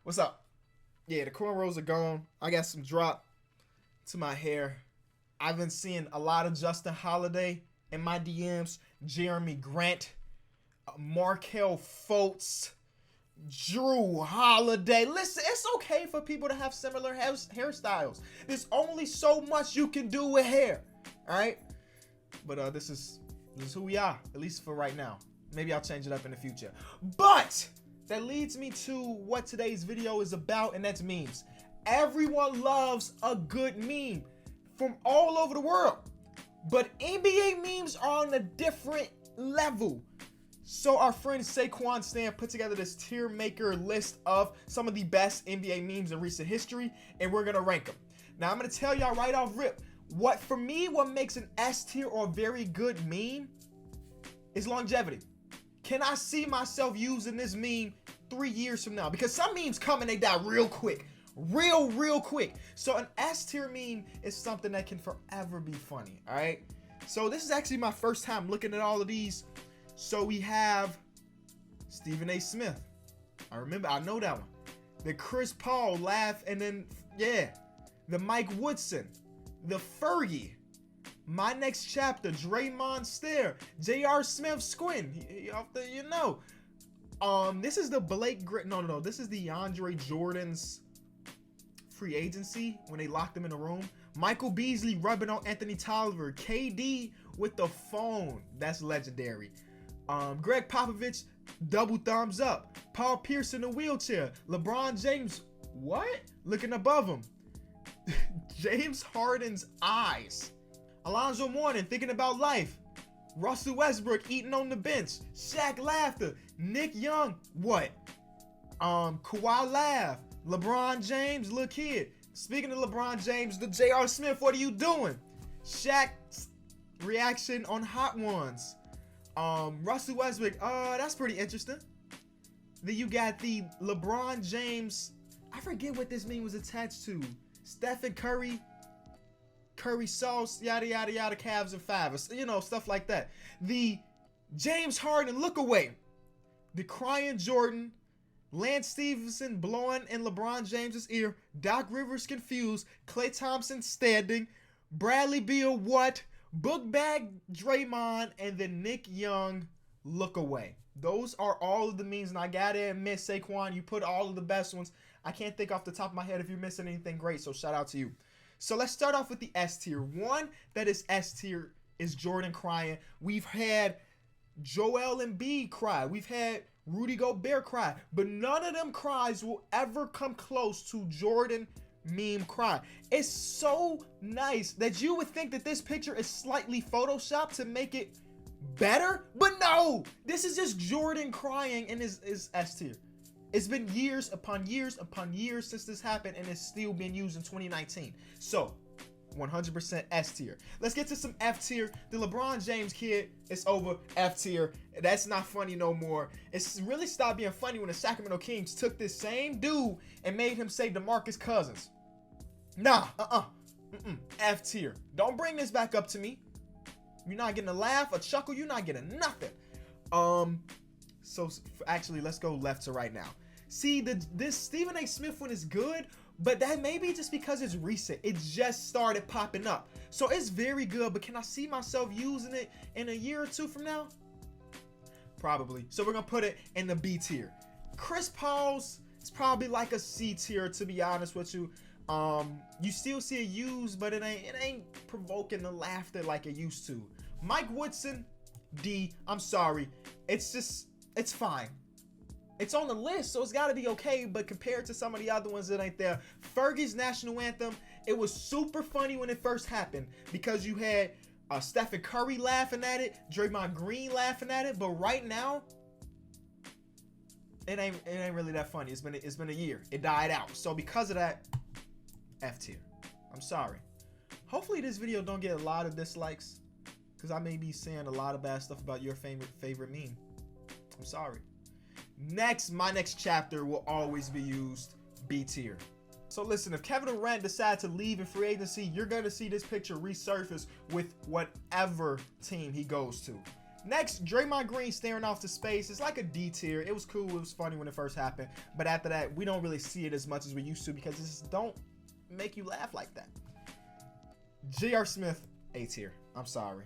What's up? Yeah, the cornrows are gone. I got some drop to my hair. I've been seeing a lot of Justin Holiday in my DMs, Jeremy Grant, Markel Fultz, Drew Holiday. Listen, it's okay for people to have similar hairstyles. There's only so much you can do with hair, all right? But this is who we are, at least for right now. Maybe I'll change it up in the future. But that leads me to what today's video is about, and that's memes. Everyone loves a good meme from all over the world, but NBA memes are on a different level. So our friend Saquon Stan put together this tier maker list of some of the best NBA memes in recent history, and we're gonna rank them. Now I'm gonna tell y'all right off rip, what makes an S tier or a very good meme is longevity. Can I see myself using this meme 3 years from now? Because some memes come and they die real quick. Real quick. So an S tier meme is something that can forever be funny, all right? So this is actually my first time looking at all of these. So we have Stephen A. Smith. I know that one. The Chris Paul laugh, and then, yeah. The Mike Woodson. The Fergie. My Next Chapter, Draymond Stare, J.R. Smith Squint, you know. This is the Blake Griffin, no, this is the Andre Jordan's free agency when they locked him in a room. Michael Beasley rubbing on Anthony Tolliver, KD with the phone, that's legendary. Greg Popovich, double thumbs up. Paul Pierce in a wheelchair. LeBron James, what? Looking above him. James Harden's eyes. Alonzo Mourning thinking about life. Russell Westbrook eating on the bench. Shaq laughter. Nick Young, what? Kawhi laugh. LeBron James, look here. Speaking of LeBron James, the J.R. Smith, what are you doing? Shaq's reaction on Hot Ones. Russell Westbrook, that's pretty interesting. Then you got the LeBron James, I forget what this meme was attached to. Stephen Curry sauce, yada yada yada, Cavs and five, you know, stuff like that. The James Harden look away. The crying Jordan. Lance Stevenson blowing in LeBron James's ear. Doc Rivers confused. Klay Thompson standing. Bradley Beal what? Book bag Draymond, and then Nick Young look away. Those are all of the memes, and I gotta admit, Saquon, you put all of the best ones. I can't think off the top of my head if you're missing anything great, so shout out to you. So let's start off with the S tier. One that is S tier is Jordan crying. We've had Joel Embiid cry. We've had Rudy Gobert cry. But none of them cries will ever come close to Jordan meme cry. It's so nice that you would think that this picture is slightly photoshopped to make it better. But no! This is just Jordan crying in his S tier. It's been years upon years upon years since this happened, and it's still being used in 2019. So, 100% S tier. Let's get to some F tier. The LeBron James kid, it's over. F tier. That's not funny no more. It's really stopped being funny when the Sacramento Kings took this same dude and made him say DeMarcus Cousins. Nah, F tier. Don't bring this back up to me. You're not getting a laugh, a chuckle. You're not getting nothing. So actually, let's go left to right now. See, this Stephen A. Smith one is good, but that may be just because it's recent. It just started popping up. So it's very good, but can I see myself using it in a year or two from now? Probably. So we're going to put it in the B tier. Chris Paul's, it's probably like a C tier, to be honest with you. You still see it used, but it ain't provoking the laughter like it used to. Mike Woodson, D. I'm sorry. It's fine. It's on the list, so it's got to be okay, but compared to some of the other ones that ain't there. Fergie's national anthem, it was super funny when it first happened because you had Stephen Curry laughing at it, Draymond Green laughing at it, but right now, it ain't really that funny. It's been a year. It died out. So because of that, F tier. I'm sorry. Hopefully this video don't get a lot of dislikes because I may be saying a lot of bad stuff about your favorite meme. I'm sorry. Next, My Next Chapter will always be used. B tier. So listen, if Kevin Durant decides to leave in free agency, you're going to see this picture resurface with whatever team he goes to. Next, Draymond Green staring off to space. It's like a D tier. It was cool. It was funny when it first happened. But after that, we don't really see it as much as we used to because it just don't make you laugh like that. J.R. Smith, A tier. I'm sorry.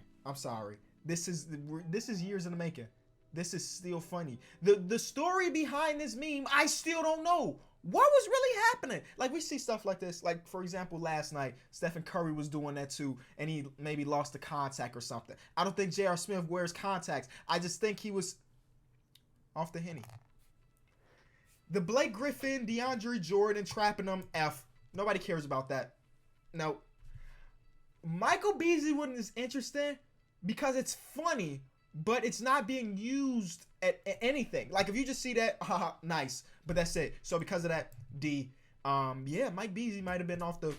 This is years in the making. This is still funny. The story behind this meme, I still don't know. What was really happening? Like, we see stuff like this. Like, for example, last night, Stephen Curry was doing that too, and he maybe lost the contact or something. I don't think J.R. Smith wears contacts. I just think he was off the Henny. The Blake Griffin, DeAndre Jordan trapping them, F. Nobody cares about that. No. Michael Beasley one is interesting because it's funny, but it's not being used at anything. Like, if you just see that, haha, nice, but that's it. So because of that, D. Yeah, Mike Beasley might have been off the,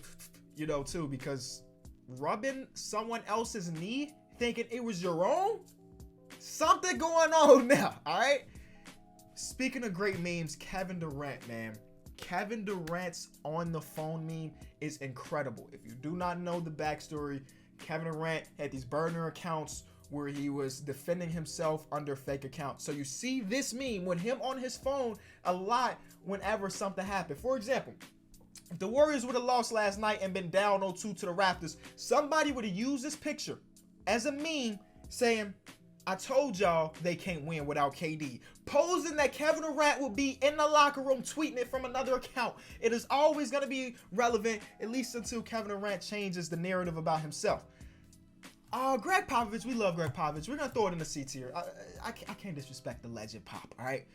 too, because rubbing someone else's knee, thinking it was your own, something going on now. All right. Speaking of great memes, Kevin Durant, man. Kevin Durant's on the phone meme is incredible. If you do not know the backstory, Kevin Durant had these burner accounts where he was defending himself under fake accounts. So you see this meme with him on his phone a lot whenever something happened. For example, if the Warriors would have lost last night and been down 0-2 to the Raptors, somebody would have used this picture as a meme saying, I told y'all they can't win without KD. Posing that Kevin Durant will be in the locker room tweeting it from another account. It is always going to be relevant, at least until Kevin Durant changes the narrative about himself. Greg Popovich, we love Greg Popovich. We're going to throw it in the C tier. I can't disrespect the legend Pop, all right?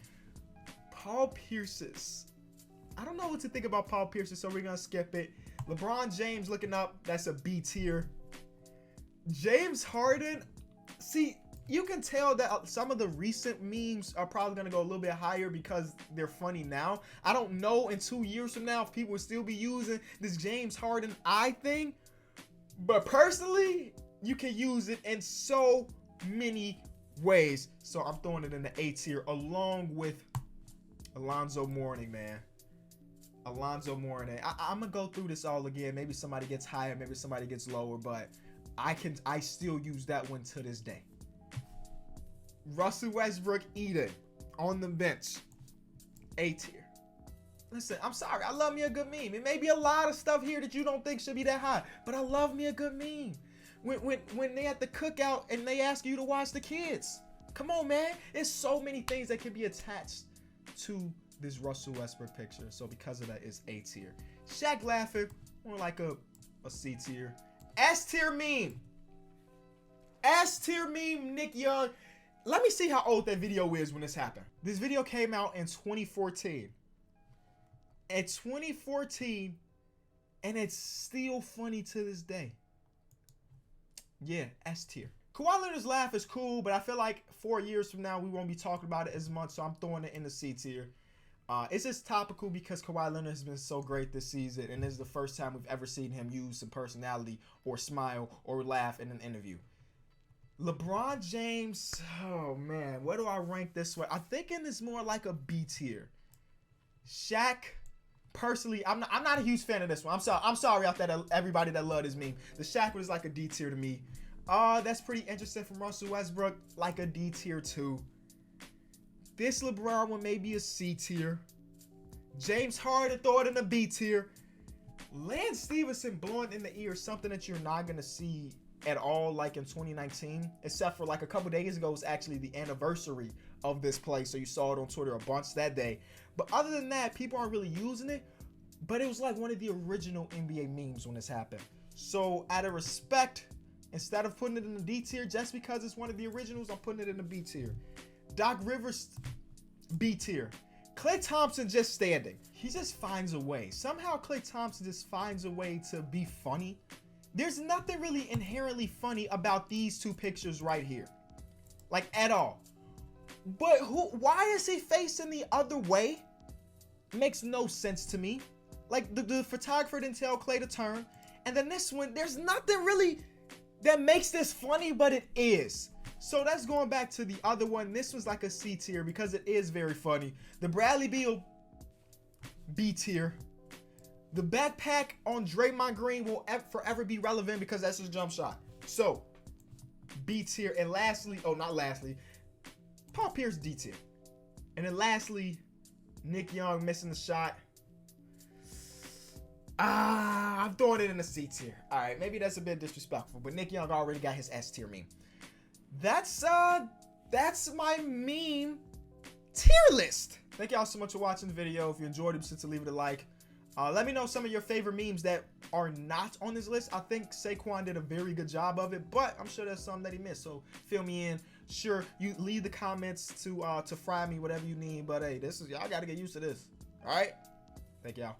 Paul Pierce's. I don't know what to think about Paul Pierce, so we're going to skip it. LeBron James looking up. That's a B tier. James Harden. See, you can tell that some of the recent memes are probably going to go a little bit higher because they're funny now. I don't know in 2 years from now if people will still be using this James Harden eye thing. But personally, you can use it in so many ways. So I'm throwing it in the A tier along with Alonzo Mourning, man. Alonzo Mourning. I'm going to go through this all again. Maybe somebody gets higher, maybe somebody gets lower, but I still use that one to this day. Russell Westbrook Eden on the bench. A tier. Listen, I'm sorry. I love me a good meme. It may be a lot of stuff here that you don't think should be that high, but I love me a good meme. When they at the cookout and they ask you to watch the kids. Come on, man. There's so many things that can be attached to this Russell Westbrook picture. So because of that, it's A tier. Shaq laughing, more like a C tier. S tier meme. S tier meme, Nick Young. Let me see how old that video is when this happened. This video came out in 2014. At 2014, and it's still funny to this day. Yeah, S tier. Kawhi Leonard's laugh is cool, but I feel like 4 years from now, we won't be talking about it as much, so I'm throwing it in the C tier. It's just topical because Kawhi Leonard has been so great this season, and this is the first time we've ever seen him use some personality or smile or laugh in an interview. LeBron James, oh man, where do I rank this one? I'm thinking it's more like a B tier. Shaq, personally, I'm not a huge fan of this one. I'm sorry out there, everybody that loved this meme. The Shaq was like a D tier to me. That's pretty interesting from Russell Westbrook, like a D tier too. This LeBron one may be a C tier. James Harden, throw it in a B tier. Lance Stevenson blowing in the ear, something that you're not gonna see at all like in 2019, except for like a couple days ago was actually the anniversary of this play, so you saw it on Twitter a bunch that day. But other than that, people aren't really using it, but it was like one of the original NBA memes when this happened. So out of respect, instead of putting it in the D tier just because it's one of the originals, I'm putting it in the B tier. Doc Rivers, B tier. Klay Thompson just standing. He just finds a way. Somehow Klay Thompson just finds a way to be funny. There's nothing really inherently funny about these two pictures right here. Like, at all. But why is he facing the other way? Makes no sense to me. Like, the photographer didn't tell Klay to turn. And then this one, there's nothing really that makes this funny, but it is. So that's going back to the other one. This was like a C tier because it is very funny. The Bradley Beal, B tier. The backpack on Draymond Green will forever be relevant because that's his jump shot. So, B tier. And lastly, oh, not lastly, Paul Pierce D tier. And then lastly, Nick Young missing the shot. I'm throwing it in the C tier. All right, maybe that's a bit disrespectful, but Nick Young already got his S tier meme. That's my meme tier list. Thank y'all so much for watching the video. If you enjoyed it, be sure to leave it a like. Let me know some of your favorite memes that are not on this list. I think Saquon did a very good job of it, but I'm sure there's some that he missed. So fill me in. Sure, you leave the comments to fry me whatever you need. But hey, this is y'all got to get used to this. All right, thank y'all.